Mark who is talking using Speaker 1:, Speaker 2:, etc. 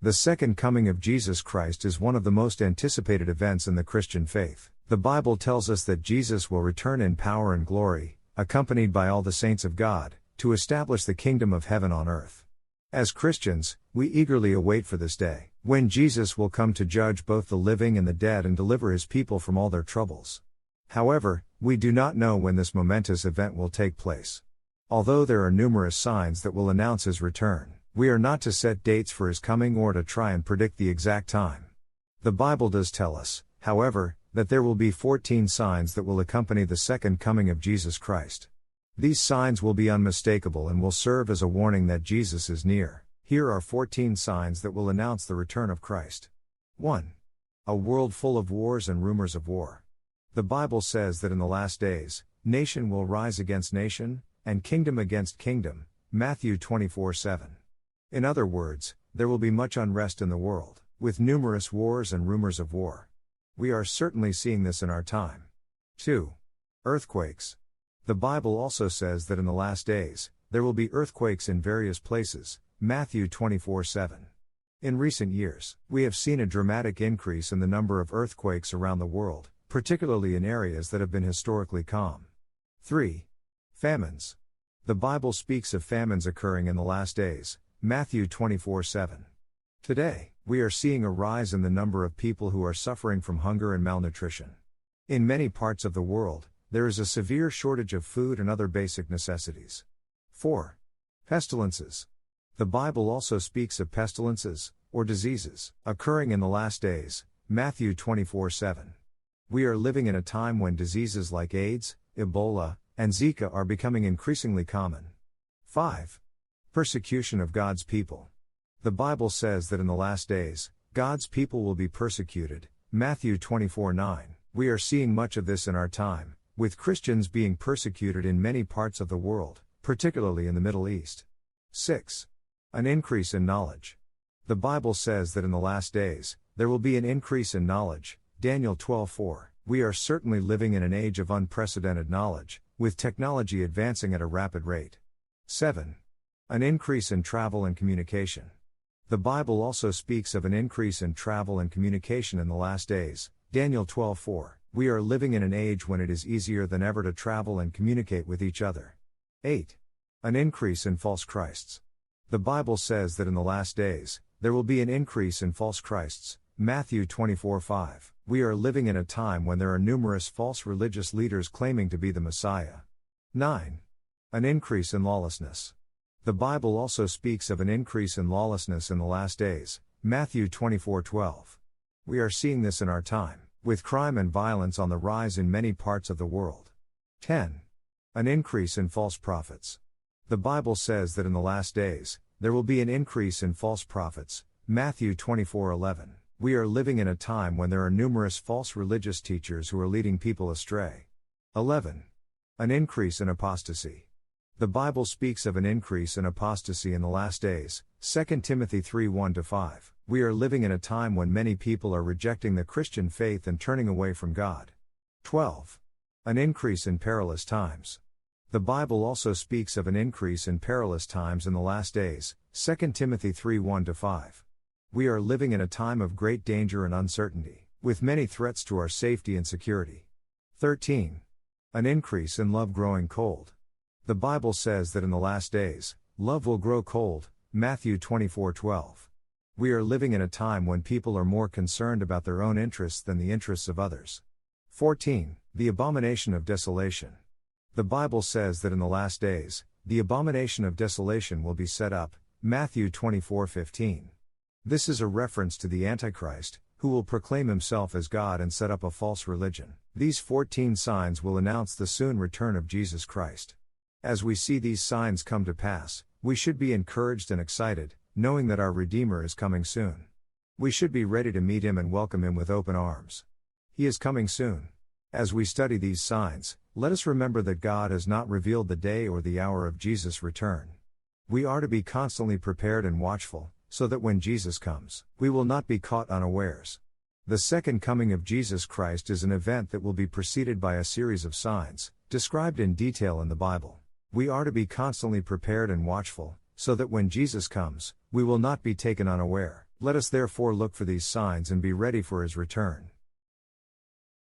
Speaker 1: The second coming of Jesus Christ is one of the most anticipated events in the Christian faith. The Bible tells us that Jesus will return in power and glory, accompanied by all the saints of God, to establish the kingdom of heaven on earth. As Christians, we eagerly await for this day, when Jesus will come to judge both the living and the dead and deliver his people from all their troubles. However, we do not know when this momentous event will take place. Although there are numerous signs that will announce his return, we are not to set dates for his coming or to try and predict the exact time. The Bible does tell us, however, that there will be 14 signs that will accompany the second coming of Jesus Christ. These signs will be unmistakable and will serve as a warning that Jesus is near. Here are 14 signs that will announce the return of Christ. 1. A world full of wars and rumors of war. The Bible says that in the last days, nation will rise against nation, and kingdom against kingdom, Matthew 24:7. In other words, there will be much unrest in the world, with numerous wars and rumors of war. We are certainly seeing this in our time. 2. Earthquakes. The Bible also says that in the last days, there will be earthquakes in various places, Matthew 24:7. In recent years, we have seen a dramatic increase in the number of earthquakes around the world, particularly in areas that have been historically calm. 3. Famines. The Bible speaks of famines occurring in the last days, Matthew 24:7. Today, we are seeing a rise in the number of people who are suffering from hunger and malnutrition. In many parts of the world, there is a severe shortage of food and other basic necessities. 4. Pestilences. The Bible also speaks of pestilences, or diseases, occurring in the last days, Matthew 24:7. We are living in a time when diseases like AIDS, Ebola, and Zika are becoming increasingly common. 5. Persecution of God's people. The Bible says that in the last days, God's people will be persecuted, Matthew 24:9. We are seeing much of this in our time, with Christians being persecuted in many parts of the world, particularly in the Middle East. 6. An increase in knowledge. The Bible says that in the last days, there will be an increase in knowledge, Daniel 12:4. We are certainly living in an age of unprecedented knowledge, with technology advancing at a rapid rate. 7. An increase in travel and communication. The Bible also speaks of an increase in travel and communication in the last days, Daniel 12:4. We are living in an age when it is easier than ever to travel and communicate with each other. 8. An increase in false Christs. The Bible says that in the last days, there will be an increase in false Christs, Matthew 24:5. We are living in a time when there are numerous false religious leaders claiming to be the Messiah. 9. An increase in lawlessness. The Bible also speaks of an increase in lawlessness in the last days, Matthew 24:12. We are seeing this in our time, with crime and violence on the rise in many parts of the world. 10. An increase in false prophets. The Bible says that in the last days, there will be an increase in false prophets, Matthew 24:11. We are living in a time when there are numerous false religious teachers who are leading people astray. 11. An increase in apostasy. The Bible speaks of an increase in apostasy in the last days, 2 Timothy 3:1-5. We are living in a time when many people are rejecting the Christian faith and turning away from God. 12. An increase in perilous times. The Bible also speaks of an increase in perilous times in the last days, 2 Timothy 3:1-5. We are living in a time of great danger and uncertainty, with many threats to our safety and security. 13. An increase in love growing cold. The Bible says that in the last days, love will grow cold, Matthew 24:12. We are living in a time when people are more concerned about their own interests than the interests of others. 14. The abomination of desolation. The Bible says that in the last days, the abomination of desolation will be set up, Matthew 24:15. This is a reference to the Antichrist, who will proclaim himself as God and set up a false religion. These 14 signs will announce the soon return of Jesus Christ. As we see these signs come to pass, we should be encouraged and excited, knowing that our Redeemer is coming soon. We should be ready to meet him and welcome him with open arms. He is coming soon. As we study these signs, let us remember that God has not revealed the day or the hour of Jesus' return. We are to be constantly prepared and watchful, so that when Jesus comes, we will not be caught unawares. The second coming of Jesus Christ is an event that will be preceded by a series of signs, described in detail in the Bible. We are to be constantly prepared and watchful, so that when Jesus comes, we will not be taken unaware. Let us therefore look for these signs and be ready for his return.